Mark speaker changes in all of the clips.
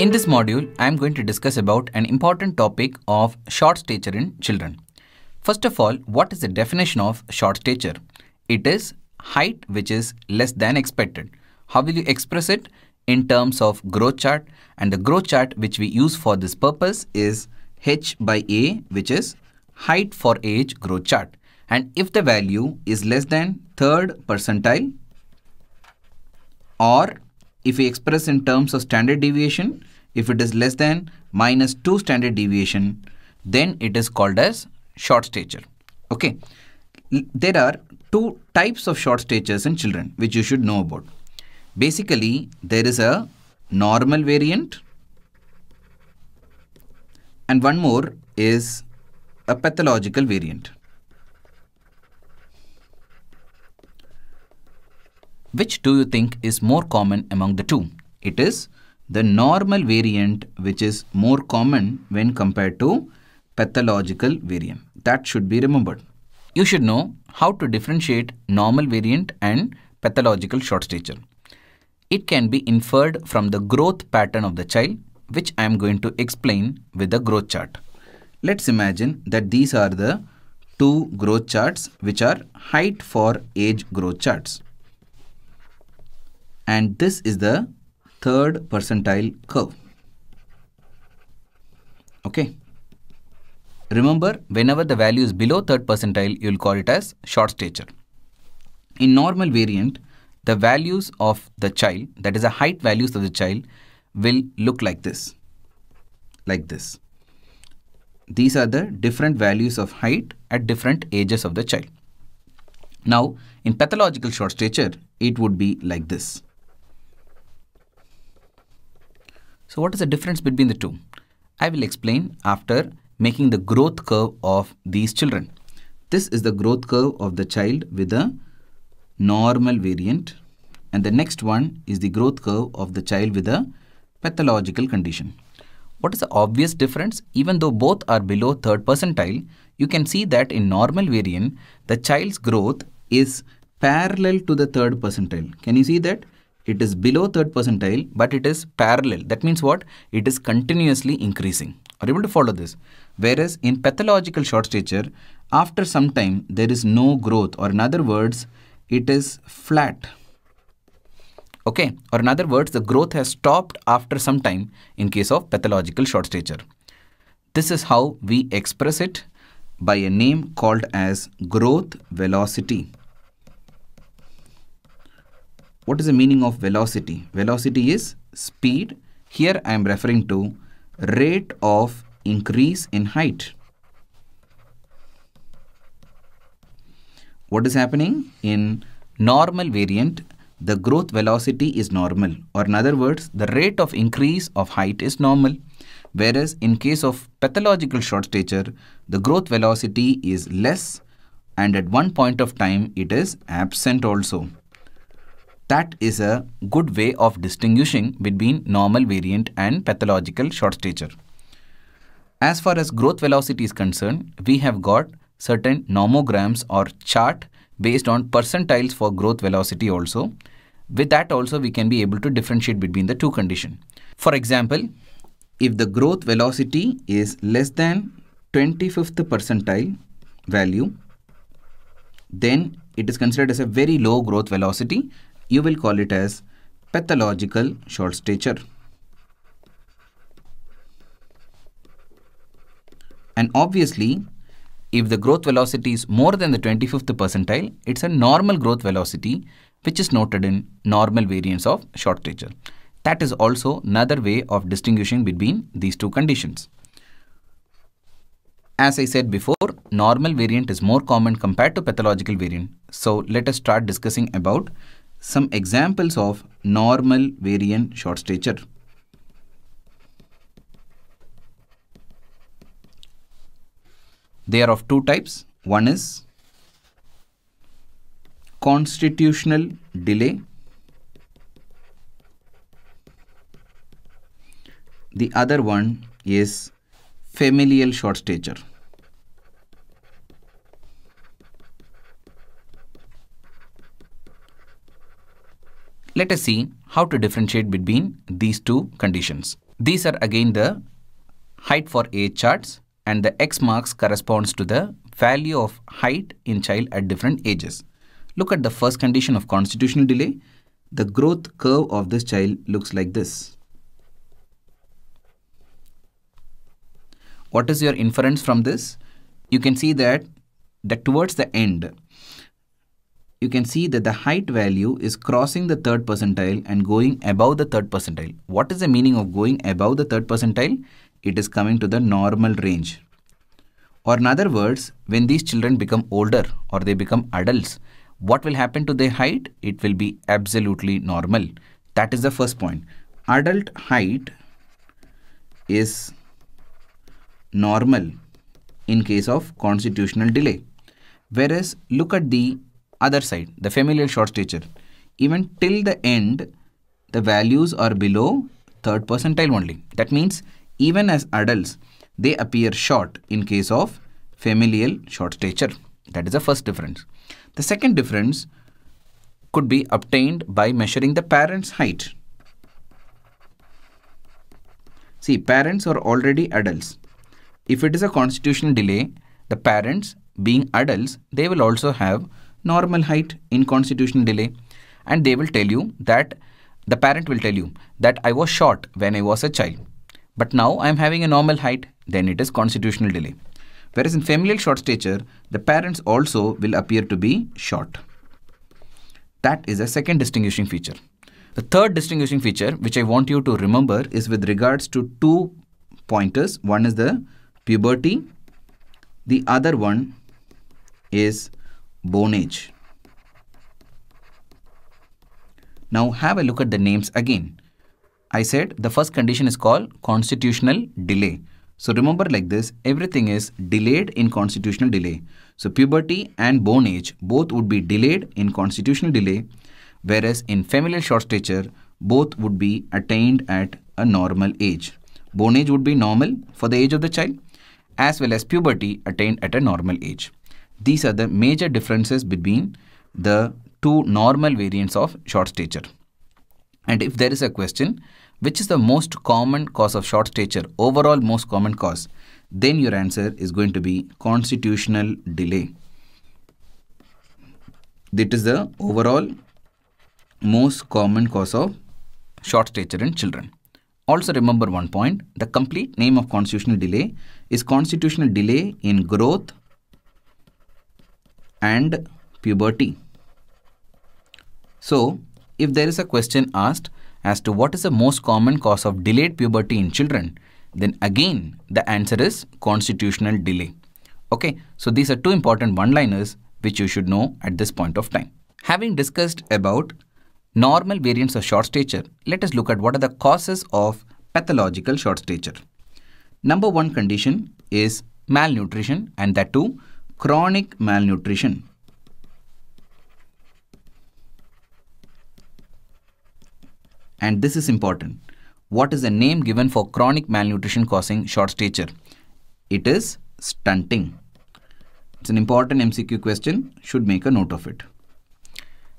Speaker 1: In this module, I am going to discuss about an important topic of short stature in children. First of all, what is the definition of short stature? It is height which is less than expected. How will you express it? In terms of growth chart, and the growth chart which we use for this purpose is h by a, which is height for age growth chart. And if the value is less than third percentile, or if we express in terms of standard deviation, if it is less than -2 standard deviation, then it is called as short stature. Okay. There are two types of short statures in children which you should know about. Basically, there is a normal variant and one more is a pathological variant. Which do you think is more common among the two? It is the normal variant which is more common when compared to pathological variant. That should be remembered. You should know how to differentiate normal variant and pathological short stature. It can be inferred from the growth pattern of the child, which I am going to explain with the growth chart. Let's imagine that these are the two growth charts which are height for age growth charts. And this is the third percentile curve. Okay. Remember, whenever the value is below third percentile, you will call it as short stature. In normal variant, the values of the child, that is the height values of the child, will look like this. Like this. These are the different values of height at different ages of the child. Now, in pathological short stature, it would be like this. So what is the difference between the two? I will explain after making the growth curve of these children. This is the growth curve of the child with a normal variant, and the next one is the growth curve of the child with a pathological condition. What is the obvious difference? Even though both are below third percentile, you can see that in normal variant, the child's growth is parallel to the third percentile. Can you see that? It is below third percentile, but it is parallel. That means what? It is continuously increasing. Are you able to follow this? Whereas in pathological short stature, after some time, there is no growth, or in other words, it is flat. Okay, or in other words, the growth has stopped after some time in case of pathological short stature. This is how we express it by a name called as growth velocity. What is the meaning of velocity? Velocity is speed. Here I am referring to rate of increase in height. What is happening? In normal variant, the growth velocity is normal, or in other words, the rate of increase of height is normal. Whereas in case of pathological short stature, the growth velocity is less, and at one point of time it is absent also. That is a good way of distinguishing between normal variant and pathological short stature. As far as growth velocity is concerned, we have got certain nomograms or chart based on percentiles for growth velocity also. With that also, we can be able to differentiate between the two conditions. For example, if the growth velocity is less than 25th percentile value, then it is considered as a very low growth velocity. You will call it as pathological short stature. And obviously, if the growth velocity is more than the 25th percentile, it's a normal growth velocity which is noted in normal variants of short stature. That is also another way of distinguishing between these two conditions. As I said before, normal variant is more common compared to pathological variant. So let us start discussing about some examples of normal variant short stature. They are of two types. One is constitutional delay. The other one is familial short stature. Let us see how to differentiate between these two conditions. These are again the height for age charts, and the X marks corresponds to the value of height in child at different ages. Look at the first condition of constitutional delay. The growth curve of this child looks like this. What is your inference from this? You can see that towards the end, you can see that the height value is crossing the third percentile and going above the third percentile. What is the meaning of going above the third percentile? It is coming to the normal range. Or in other words, when these children become older or they become adults, what will happen to their height? It will be absolutely normal. That is the first point. Adult height is normal in case of constitutional delay. Whereas look at the other side, the familial short stature. Even till the end, the values are below third percentile only. That means even as adults, they appear short in case of familial short stature. That is the first difference. The second difference could be obtained by measuring the parent's height. See, parents are already adults. If it is a constitutional delay, the parents being adults, they will also have normal height in constitutional delay, and they will tell you that the parent will tell you that I was short when I was a child, but now I am having a normal height, then it is constitutional delay. Whereas in familial short stature, the parents also will appear to be short. That is a second distinguishing feature. The third distinguishing feature which I want you to remember is with regards to two pointers. One is the puberty, the other one is bone age. Now have a look at the names again. I said the first condition is called constitutional delay. So remember like this, everything is delayed in constitutional delay. So puberty and bone age both would be delayed in constitutional delay, whereas in familial short stature, both would be attained at a normal age. Bone age would be normal for the age of the child, as well as puberty attained at a normal age. These are the major differences between the two normal variants of short stature. And if there is a question, which is the most common cause of short stature, overall most common cause, then your answer is going to be constitutional delay. That is the overall most common cause of short stature in children. Also remember one point, the complete name of constitutional delay is constitutional delay in growth and puberty. So, if there is a question asked as to what is the most common cause of delayed puberty in children, then again the answer is constitutional delay. Okay, so these are two important one-liners which you should know at this point of time. Having discussed about normal variants of short stature, let us look at what are the causes of pathological short stature. Number one condition is malnutrition, and that too chronic malnutrition. And this is important. What is the name given for chronic malnutrition causing short stature? It is stunting. It's an important MCQ question, should make a note of it.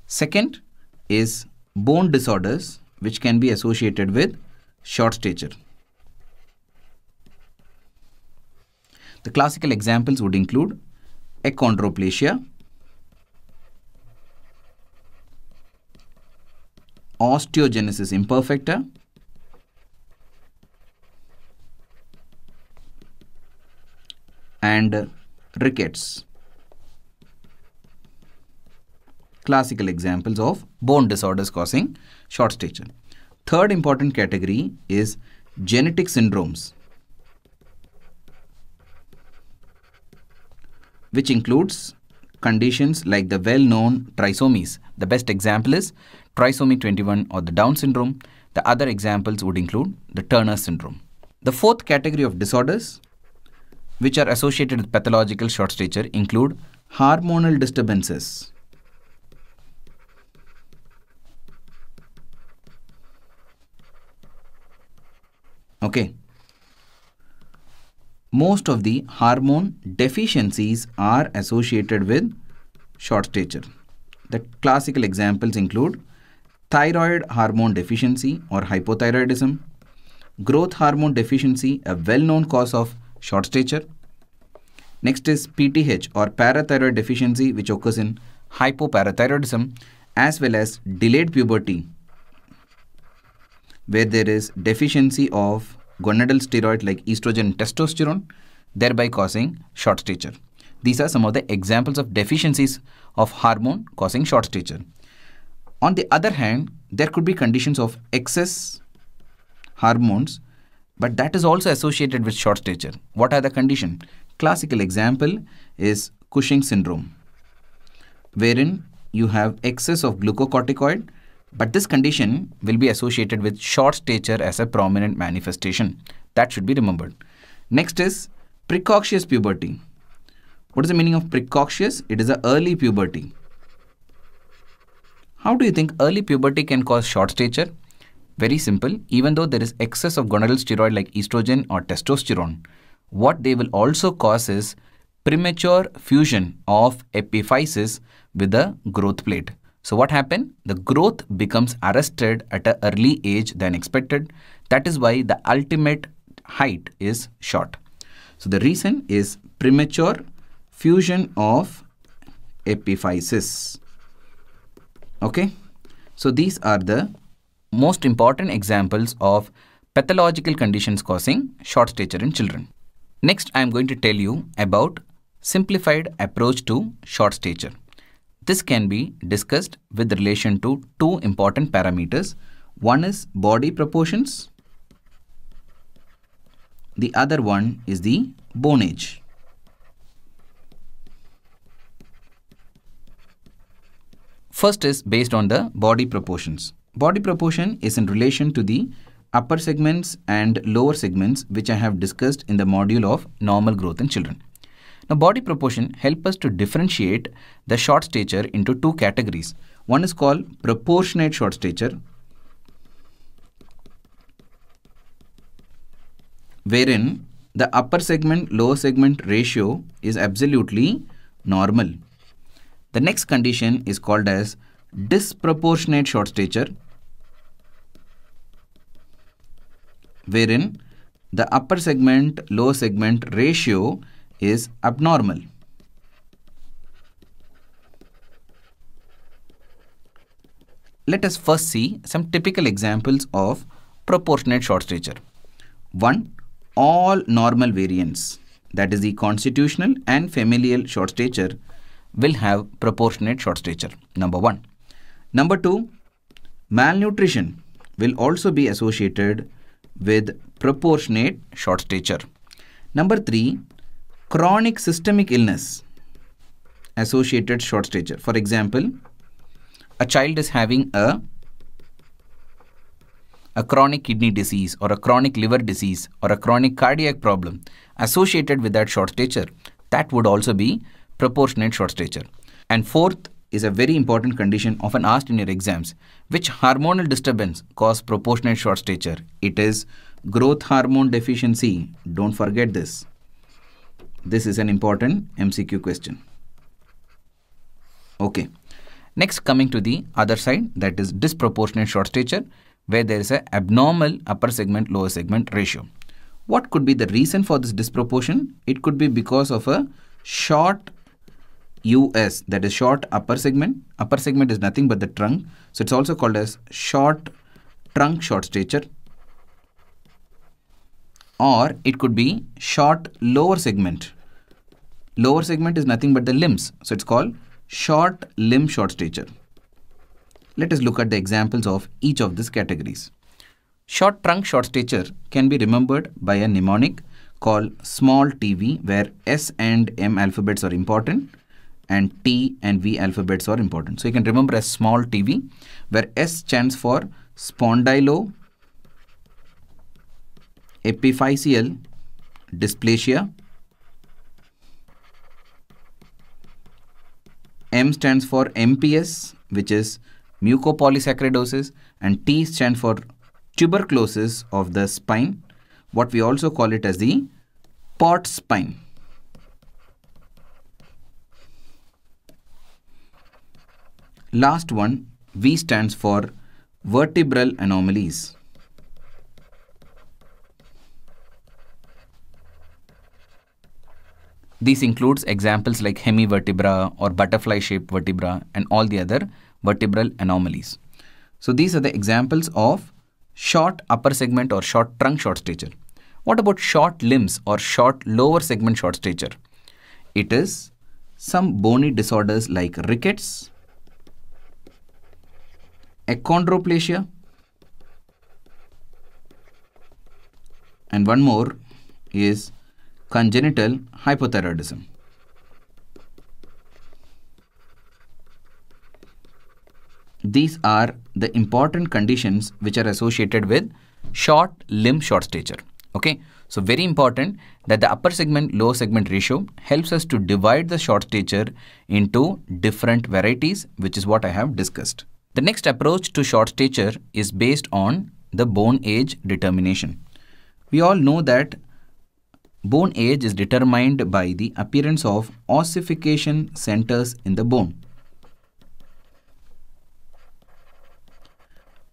Speaker 1: Second is bone disorders which can be associated with short stature. The classical examples would include achondroplasia, osteogenesis imperfecta, and rickets. Classical examples of bone disorders causing short stature. Third important category is genetic syndromes, which includes conditions like the well-known trisomies. The best example is trisomy 21 or the Down syndrome. The other examples would include the Turner syndrome. The fourth category of disorders which are associated with pathological short stature include hormonal disturbances. Okay. Most of the hormone deficiencies are associated with short stature. The classical examples include thyroid hormone deficiency or hypothyroidism, growth hormone deficiency, a well-known cause of short stature. Next is PTH or parathyroid deficiency, which occurs in hypoparathyroidism, as well as delayed puberty, where there is deficiency of gonadal steroid like estrogen and testosterone, thereby causing short stature. These are some of the examples of deficiencies of hormone causing short stature. On the other hand, there could be conditions of excess hormones, but that is also associated with short stature. What are the conditions? Classical example is Cushing syndrome, wherein you have excess of glucocorticoid, but this condition will be associated with short stature as a prominent manifestation. That should be remembered. Next is precocious puberty. What is the meaning of precocious? It is a early puberty. How do you think early puberty can cause short stature? Very simple. Even though there is excess of gonadal steroid like estrogen or testosterone, what they will also cause is premature fusion of epiphysis with the growth plate. So what happened? The growth becomes arrested at an early age than expected. That is why the ultimate height is short. So the reason is premature fusion of epiphysis. Okay. So these are the most important examples of pathological conditions causing short stature in children. Next, I am going to tell you about simplified approach to short stature. This can be discussed with relation to two important parameters. One is body proportions. The other one is the bone age. First is based on the body proportions. Body proportion is in relation to the upper segments and lower segments, which I have discussed in the module of normal growth in children. Now, body proportion helps us to differentiate the short stature into two categories. One is called proportionate short stature, wherein the upper segment lower segment ratio is absolutely normal. The next condition is called as disproportionate short stature, wherein the upper segment lower segment ratio is abnormal. Let us first see some typical examples of proportionate short stature. 1. All normal variants, that is the constitutional and familial short stature, will have proportionate short stature. Number 1. Number 2, malnutrition will also be associated with proportionate short stature. Number 3, chronic systemic illness associated short stature. For example, a child is having a chronic kidney disease or a chronic liver disease or a chronic cardiac problem associated with that short stature. That would also be proportionate short stature. And fourth is a very important condition often asked in your exams. Which hormonal disturbance cause proportionate short stature? It is growth hormone deficiency. Don't forget this. This is an important MCQ question. Okay. Next, coming to the other side, that is disproportionate short stature, where there is an abnormal upper segment lower segment ratio. What could be the reason for this disproportion? It could be because of a short US, that is short upper segment. Upper segment is nothing but the trunk. So it's also called as short trunk short stature. Or it could be short lower segment. Lower segment is nothing but the limbs. So it's called short limb short stature. Let us look at the examples of each of these categories. Short trunk short stature can be remembered by a mnemonic called small tv, where S and M alphabets are important and T and V alphabets are important. So you can remember as small tv, where S stands for spondylo epiphyseal dysplasia, M stands for MPS, which is mucopolysaccharidosis, and T stands for tuberculosis of the spine, what we also call it as the pot spine. Last one, V stands for vertebral anomalies. These includes examples like hemivertebra or butterfly-shaped vertebra and all the other vertebral anomalies. So these are the examples of short upper segment or short trunk short stature. What about short limbs or short lower segment short stature? It is some bony disorders like rickets, achondroplasia, and one more is congenital hypothyroidism. These are the important conditions which are associated with short limb short stature. Okay, so very important that the upper segment lower segment ratio helps us to divide the short stature into different varieties, which is what I have discussed. The next approach to short stature is based on the bone age determination. We all know that bone age is determined by the appearance of ossification centers in the bone.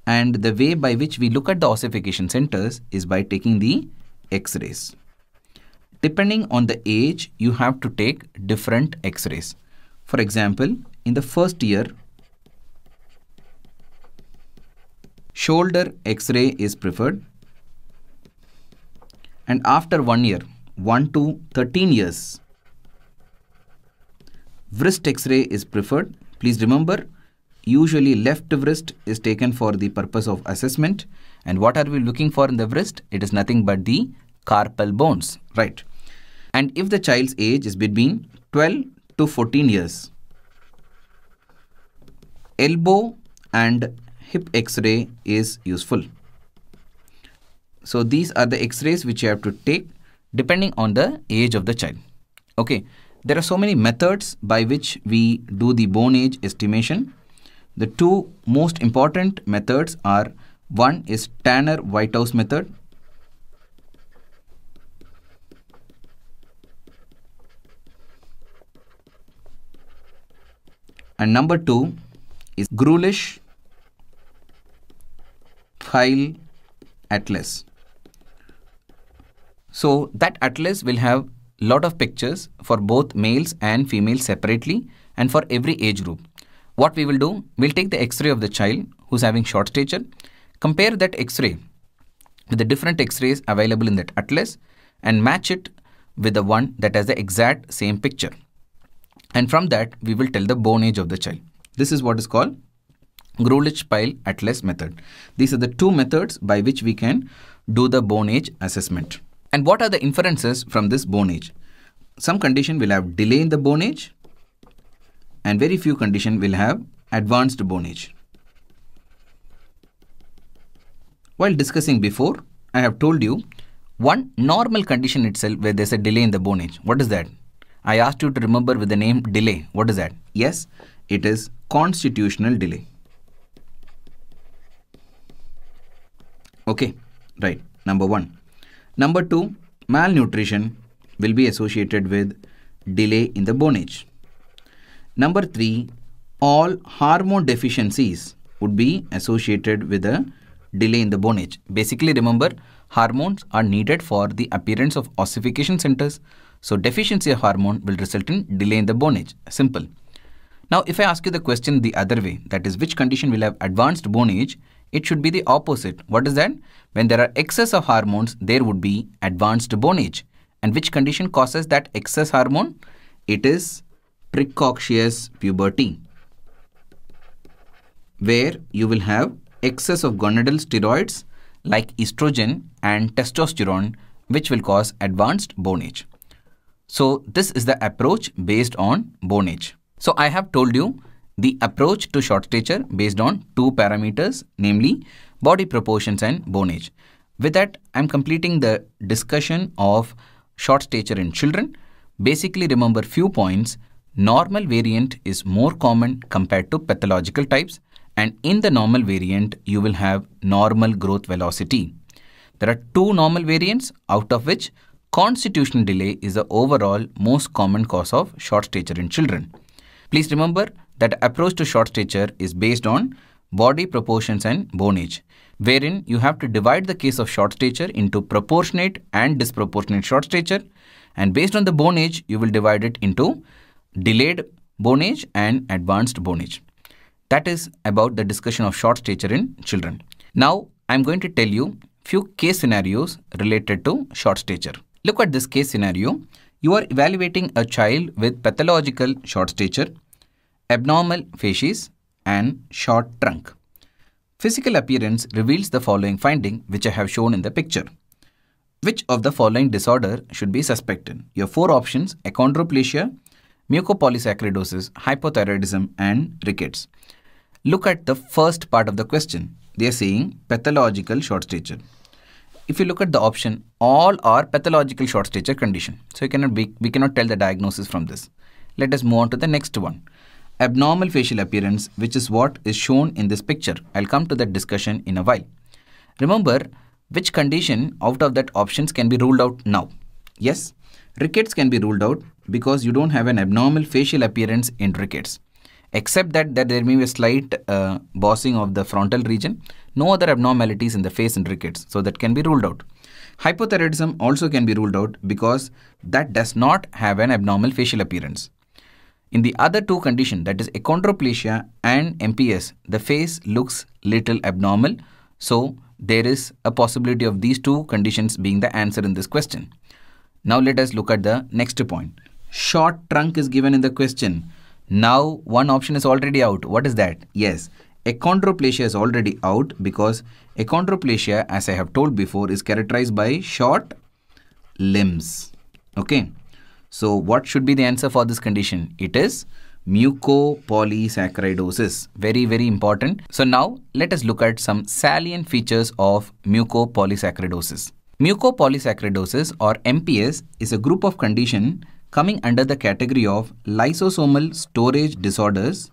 Speaker 1: And the way by which we look at the ossification centers is by taking the X-rays. Depending on the age, you have to take different X-rays. For example, in the first year, shoulder X-ray is preferred. And after 1 year, 1 to 13 years, wrist X-ray is preferred. Please remember, usually left wrist is taken for the purpose of assessment. And what are we looking for in the wrist? It is nothing but the carpal bones, right? And if the child's age is between 12 to 14 years, elbow and hip X-ray is useful. So these are the X-rays which you have to take depending on the age of the child. Okay, there are so many methods by which we do the bone age estimation. The two most important methods are, one is Tanner-Whitehouse method, and number two is Grulish-Feil atlas. So that atlas will have lot of pictures for both males and females separately and for every age group. What we will do, we'll take the X-ray of the child who's having short stature, compare that X-ray with the different X-rays available in that atlas and match it with the one that has the exact same picture. And from that, we will tell the bone age of the child. This is what is called Grulich-Feil atlas method. These are the two methods by which we can do the bone age assessment. And what are the inferences from this bone age? Some condition will have delay in the bone age, and very few condition will have advanced bone age. While discussing before, I have told you one normal condition itself where there's a delay in the bone age. What is that? I asked you to remember with the name delay. What is that? Yes, it is constitutional delay. Okay, right. Number one. Number two, malnutrition will be associated with delay in the bone age. Number three, all hormone deficiencies would be associated with a delay in the bone age. Basically, remember, hormones are needed for the appearance of ossification centers. So deficiency of hormone will result in delay in the bone age. Simple. Now, if I ask you the question the other way, that is which condition will have advanced bone age, it should be the opposite. What is that? When there are excess of hormones, there would be advanced bone age. And which condition causes that excess hormone? It is precocious puberty, where you will have excess of gonadal steroids like estrogen and testosterone, which will cause advanced bone age. So this is the approach based on bone age. So I have told you the approach to short stature based on two parameters, namely body proportions and bone age. With that, I am completing the discussion of short stature in children. Basically, remember few points. Normal variant is more common compared to pathological types, and in the normal variant, you will have normal growth velocity. There are two normal variants, out of which constitutional delay is the overall most common cause of short stature in children. Please remember that approach to short stature is based on body proportions and bone age, wherein you have to divide the case of short stature into proportionate and disproportionate short stature, and based on the bone age, you will divide it into delayed bone age and advanced bone age. That is about the discussion of short stature in children. Now, I am going to tell you few case scenarios related to short stature. Look at this case scenario. You are evaluating a child with pathological short stature, abnormal facies, and short trunk. Physical appearance reveals the following finding, which I have shown in the picture. Which of the following disorder should be suspected? Your four options: achondroplasia, mucopolysaccharidosis, hypothyroidism, and rickets. Look at the first part of the question. They are saying pathological short stature. If you look at the option, all are pathological short stature condition. So we cannot tell the diagnosis from this. Let us move on to the next one. Abnormal facial appearance, which is what is shown in this picture. I'll come to that discussion in a while. Remember, which condition out of that options can be ruled out now? Yes, rickets can be ruled out because you don't have an abnormal facial appearance in rickets. Except that there may be a slight bossing of the frontal region. No other abnormalities in the face in rickets, so that can be ruled out. Hypothyroidism also can be ruled out because that does not have an abnormal facial appearance. In the other two conditions, that is achondroplasia and MPS, the face looks little abnormal. So there is a possibility of these two conditions being the answer in this question. Now let us look at the next point. Short trunk is given in the question. Now one option is already out. What is that? Yes, achondroplasia is already out because achondroplasia, as I have told before, is characterized by short limbs. Okay. So what should be the answer for this condition? It is mucopolysaccharidosis. Very, very important. So now let us look at some salient features of mucopolysaccharidosis. Mucopolysaccharidosis, or MPS, is a group of conditions coming under the category of lysosomal storage disorders,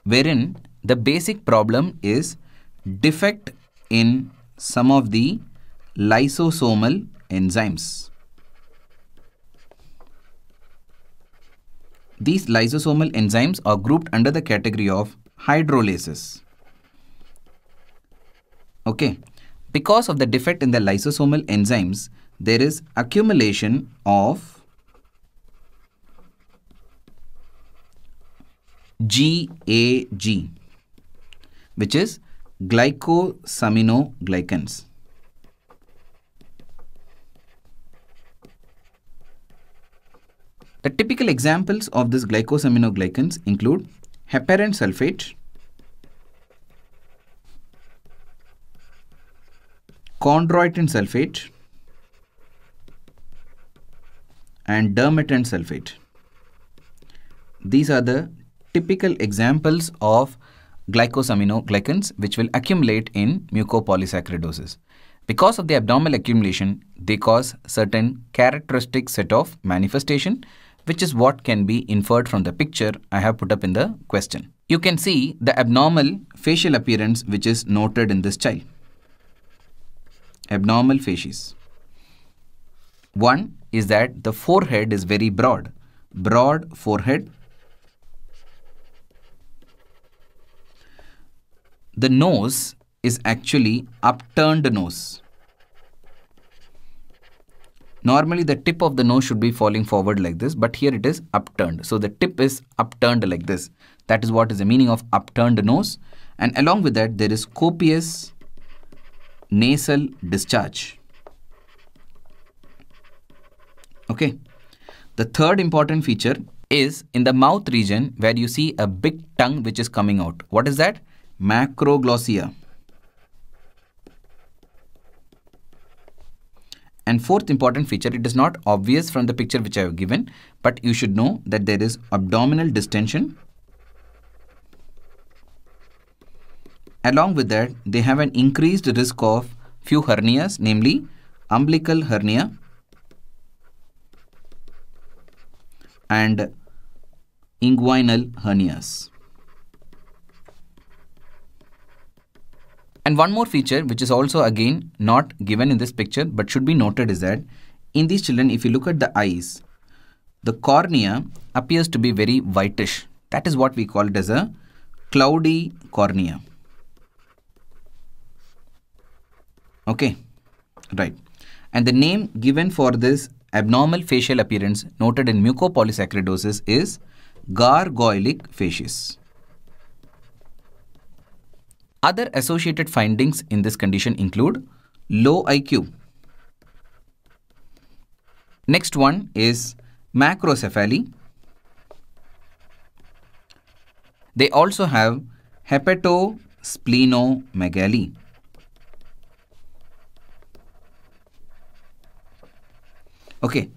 Speaker 1: wherein the basic problem is defect in some of the lysosomal enzymes. These lysosomal enzymes are grouped under the category of hydrolases. Okay. Because of the defect in the lysosomal enzymes, there is accumulation of GAG, which is glycosaminoglycans. The typical examples of these glycosaminoglycans include heparan sulfate, chondroitin sulfate, and dermatan sulfate. These are the typical examples of glycosaminoglycans which will accumulate in mucopolysaccharidosis. Because of the abnormal accumulation, they cause certain characteristic set of manifestation, which is what can be inferred from the picture I have put up in the question. You can see the abnormal facial appearance which is noted in this child. Abnormal facies. One is that the forehead is very broad. Broad forehead. The nose is actually upturned nose. Normally the tip of the nose should be falling forward like this, but here it is upturned. So the tip is upturned like this. That is what is the meaning of upturned nose. And along with that, there is copious nasal discharge. Okay. The third important feature is in the mouth region where you see a big tongue which is coming out. What is that? Macroglossia. And fourth important feature, it is not obvious from the picture which I have given, but you should know that there is abdominal distension. Along with that, they have an increased risk of few hernias, namely umbilical hernia and inguinal hernias. And one more feature which is also again not given in this picture but should be noted is that in these children, if you look at the eyes, the cornea appears to be very whitish. That is what we call it as a cloudy cornea. Okay, right. And the name given for this abnormal facial appearance noted in mucopolysaccharidosis is gargoylic facies. Other associated findings in this condition include low IQ. Next one is macrocephaly. They also have hepatosplenomegaly. Okay.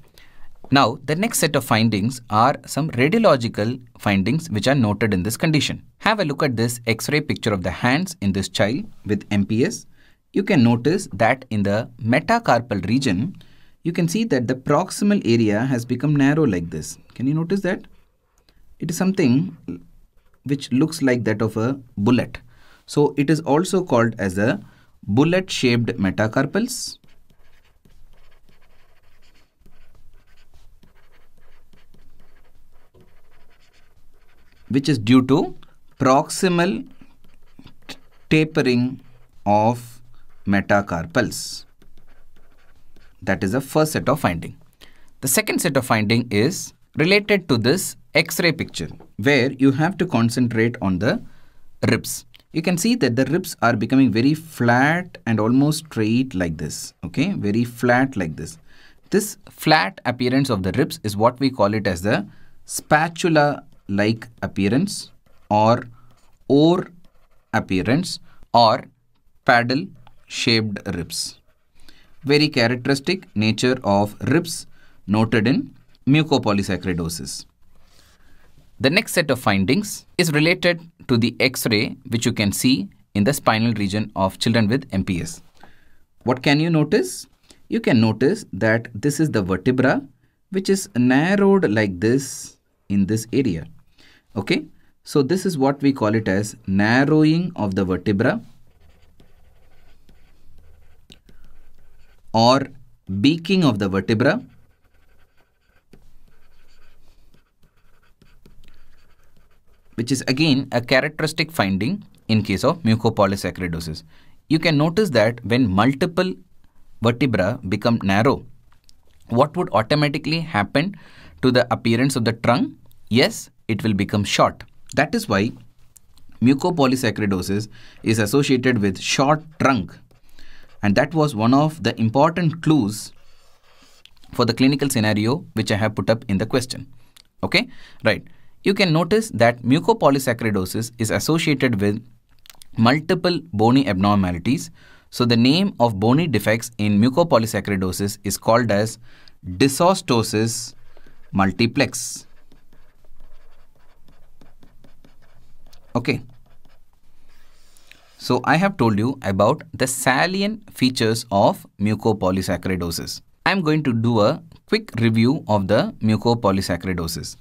Speaker 1: Now, the next set of findings are some radiological findings which are noted in this condition. Have a look at this X-ray picture of the hands in this child with MPS. You can notice that in the metacarpal region, you can see that the proximal area has become narrow like this. Can you notice that? It is something which looks like that of a bullet. So, it is also called as a bullet-shaped metacarpals. Which is due to proximal tapering of metacarpals. That is the first set of finding. The second set of finding is related to this X-ray picture where you have to concentrate on the ribs. You can see that the ribs are becoming very flat and almost straight like this. Okay, very flat like this. This flat appearance of the ribs is what we call it as the spatula-like appearance or oar appearance or paddle-shaped ribs. Very characteristic nature of ribs noted in mucopolysaccharidosis. The next set of findings is related to the X-ray which you can see in the spinal region of children with MPS. What can you notice? You can notice that this is the vertebra which is narrowed like this in this area. Okay, so this is what we call it as narrowing of the vertebra or beaking of the vertebra, which is again a characteristic finding in case of mucopolysaccharidosis. You can notice that when multiple vertebra become narrow, what would automatically happen to the appearance of the trunk? Yes, it will become short. That is why mucopolysaccharidosis is associated with short trunk, and that was one of the important clues for the clinical scenario which I have put up in the question. Okay, right. You can notice that mucopolysaccharidosis is associated with multiple bony abnormalities. So the name of bony defects in mucopolysaccharidosis is called as dysostosis multiplex. Okay. So I have told you about the salient features of mucopolysaccharidosis. I am going to do a quick review of the mucopolysaccharidosis.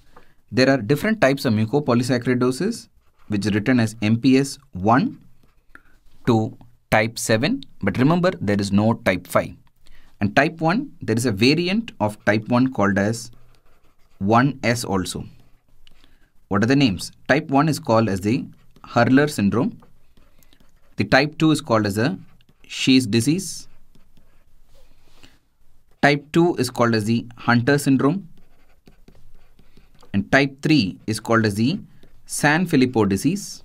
Speaker 1: There are different types of mucopolysaccharidosis which is written as MPS 1 to type 7, but remember there is no type 5. And type 1, there is a variant of type 1 called as 1S also. What are the names? Type 1 is called as the Hurler syndrome. The type 2 is called as a Shee's disease. Type 2 is called as the Hunter syndrome. And type 3 is called as the Sanfilippo disease.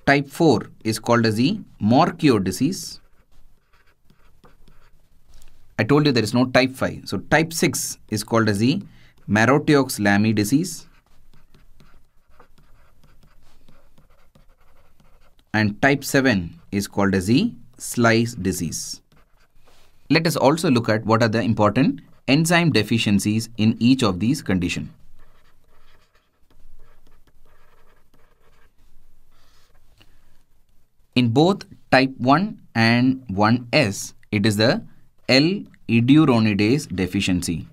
Speaker 1: Type 4 is called as the Morquio disease. I told you there is no type 5. So type 6 is called as the Marotioux-Lamy disease. And type 7 is called as the Slice disease. Let us also look at what are the important enzyme deficiencies in each of these conditions. In both type 1 and 1S, it is the L-iduronidase deficiency.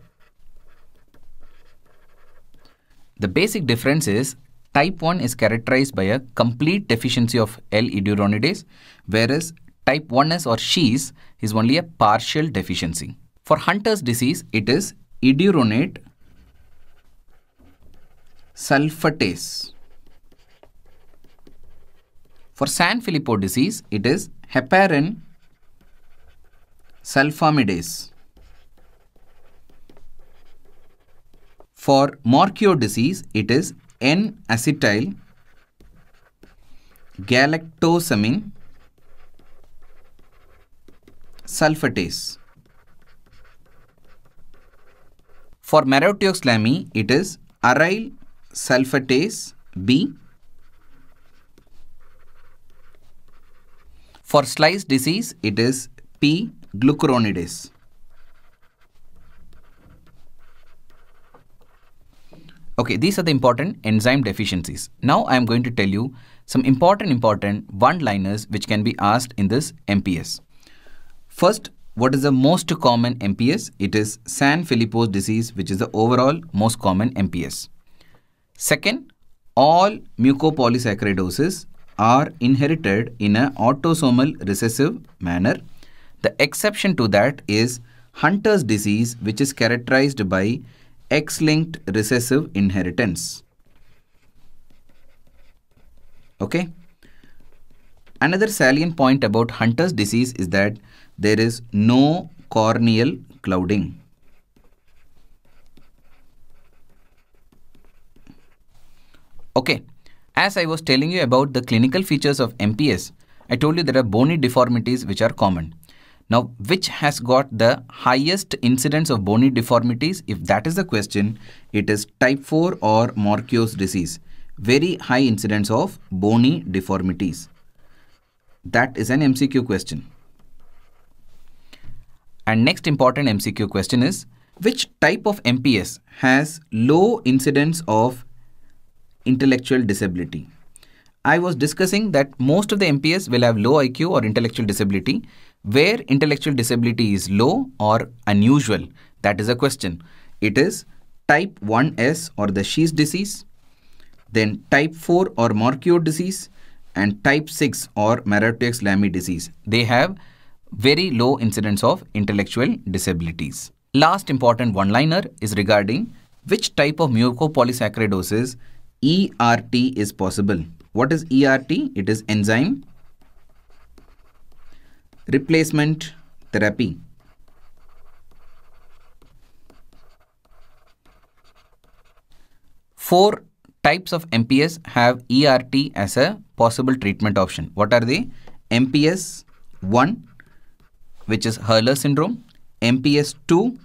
Speaker 1: The basic difference is type 1 is characterized by a complete deficiency of L-iduronidase, whereas type 1S or Shee's is only a partial deficiency. For Hunter's disease, it is iduronate sulfatase. For Sanfilippo disease, it is heparin sulfonamidase. For Morquio disease, it is N-acetyl galactosamine sulfatase. For Marotioxlami, it is aryl sulfatase B. For Slice disease, it is P-glucuronidase. Okay, these are the important enzyme deficiencies. Now I am going to tell you some important one-liners which can be asked in this MPS. First, what is the most common MPS? It is Sanfilippo's disease, which is the overall most common MPS. Second, all mucopolysaccharidosis are inherited in an autosomal recessive manner. The exception to that is Hunter's disease, which is characterized by X-linked recessive inheritance. Okay. Another salient point about Hunter's disease is that there is no corneal clouding. Okay. As I was telling you about the clinical features of MPS, I told you there are bony deformities which are common. Now, which has got the highest incidence of bony deformities? If that is the question, it is type 4 or Morquio's disease. Very high incidence of bony deformities. That is an MCQ question. And next important MCQ question is, which type of MPS has low incidence of intellectual disability? I was discussing that most of the MPS will have low IQ or intellectual disability. Where intellectual disability is low or unusual, that is a question. It is type 1S or the She's disease, then type 4 or Morquio disease, and type 6 or Marotioxlami disease. They have very low incidence of intellectual disabilities. Last important one-liner is regarding which type of mucopolysaccharidosis ERT is possible. What is ERT? It is enzyme replacement therapy. Four types of MPS have ERT as a possible treatment option. What are they? MPS 1, which is Hurler syndrome, MPS 2,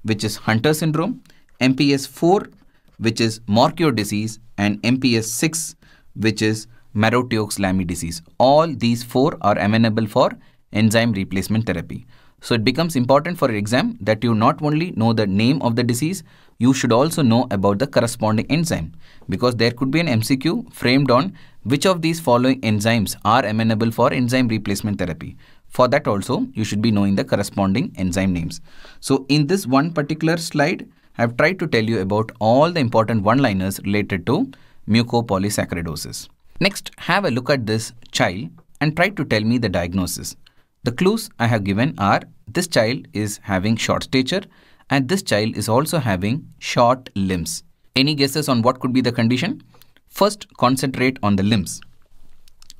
Speaker 1: which is Hunter syndrome, MPS 4, which is Morquio disease, and MPS 6, which is Marotioxlami disease. All these four are amenable for enzyme replacement therapy. So it becomes important for your exam that you not only know the name of the disease, you should also know about the corresponding enzyme, because there could be an MCQ framed on which of these following enzymes are amenable for enzyme replacement therapy. For that also, you should be knowing the corresponding enzyme names. So in this one particular slide, I have tried to tell you about all the important one-liners related to mucopolysaccharidosis. Next, have a look at this child and try to tell me the diagnosis. The clues I have given are this child is having short stature and this child is also having short limbs. Any guesses on what could be the condition? First, concentrate on the limbs.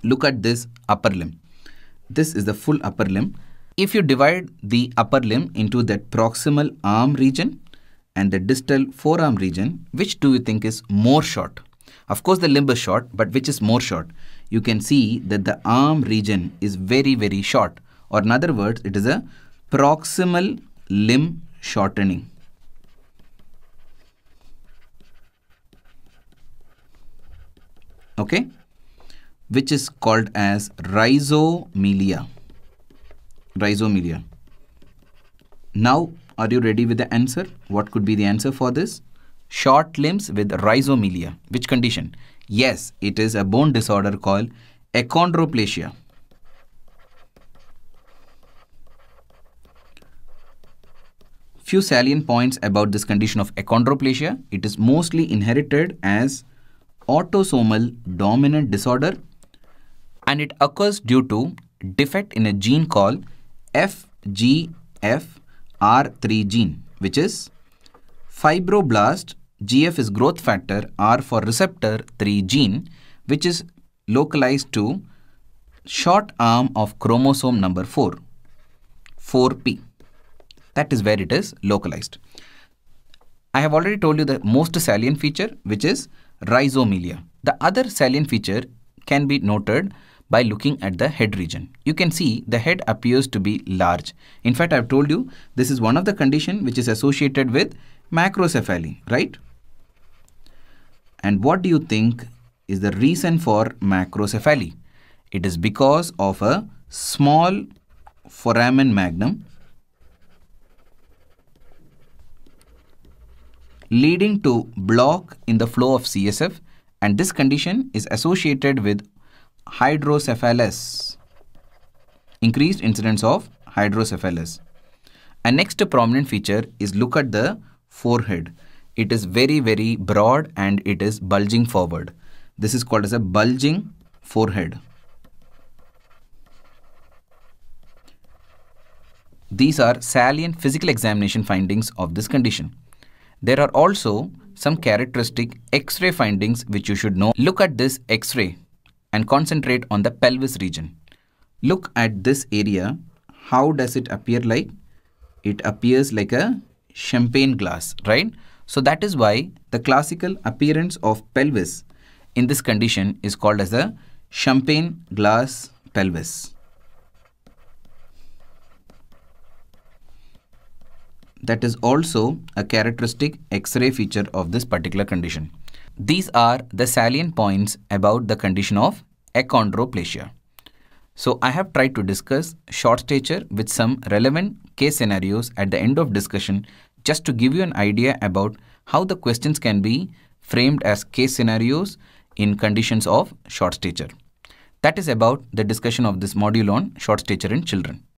Speaker 1: Look at this upper limb. This is the full upper limb. If you divide the upper limb into that proximal arm region and the distal forearm region, which do you think is more short? Of course, the limb is short, but which is more short? You can see that the arm region is very, very short. Or in other words, it is a proximal limb shortening. Okay, which is called as rhizomelia. Rhizomelia. Now, are you ready with the answer? What could be the answer for this? Short limbs with rhizomelia. Which condition? Yes, it is a bone disorder called achondroplasia. Few salient points about this condition of achondroplasia. It is mostly inherited as autosomal dominant disorder and it occurs due to defect in a gene called FGFR3 gene, which is fibroblast. GF is growth factor, R for receptor 3 gene, which is localized to short arm of chromosome number 4, 4p. That is where it is localized. I have already told you the most salient feature, which is rhizomelia. The other salient feature can be noted by looking at the head region. You can see the head appears to be large. In fact, I have told you this is one of the conditions which is associated with macrocephaly, right? And what do you think is the reason for macrocephaly? It is because of a small foramen magnum leading to block in the flow of CSF, and this condition is associated with hydrocephalus, increased incidence of hydrocephalus. And next prominent feature is look at the forehead. It is very, very broad and it is bulging forward. This is called as a bulging forehead. These are salient physical examination findings of this condition. There are also some characteristic X-ray findings which you should know. Look at this X-ray and concentrate on the pelvis region. Look at this area. How does it appear like? It appears like a champagne glass, right? So that is why the classical appearance of pelvis in this condition is called as the champagne glass pelvis. That is also a characteristic X-ray feature of this particular condition. These are the salient points about the condition of achondroplasia. So I have tried to discuss short stature with some relevant case scenarios at the end of discussion, just to give you an idea about how the questions can be framed as case scenarios in conditions of short stature. That is about the discussion of this module on short stature in children.